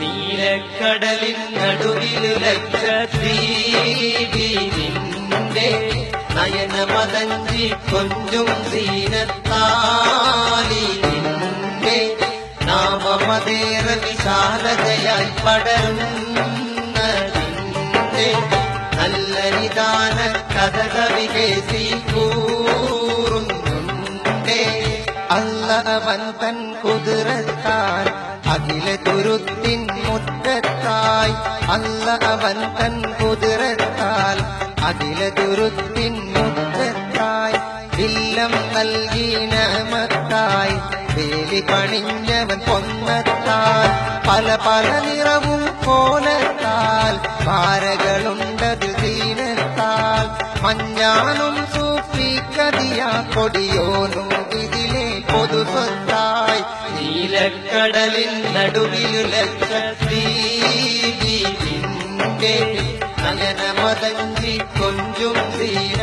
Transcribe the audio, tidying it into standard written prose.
നീലക്കടലിൻ നടുവിൽ ലക്ഷദ്വീപിന്റെ നയനമതഞ്ചി കൊഞ്ചും സീനത്താലിന്റെ നാമമതേറെ വിശാലതയായി പടരുന്നതിന്റെ നല്ല നിദാന കഥക വികേസി കൂറുന്നുണ്ടേ അല്ല അവൻ തൻ കുതിരത്താൽ അഖില തുരുത്തിൻ മുറ്റത്തായി അല്ല അവൻ തൻ കുതിരത്താൽ അഖില തുരുത്തിൻ മുറ്റത്തായി ഇല്ലം നൽകി നമത്തായി വേലി പണിഞ്ഞവൻ പൊന്നത്താൽ പല പല നിറവും കോലത്താൽ പാരകളുണ്ടതിൽ ദീനത്താൽ മഞ്ഞാനും സൂഫിക്കതിയാ കൊടിയോനും ഇതിലെ പൊതുസ്വത്തായി നീലക്കടലിൻ നടുവിൽ ലക്ഷദ്വീപിന്റെ നയനമതഞ്ചി കൊഞ്ചും സീന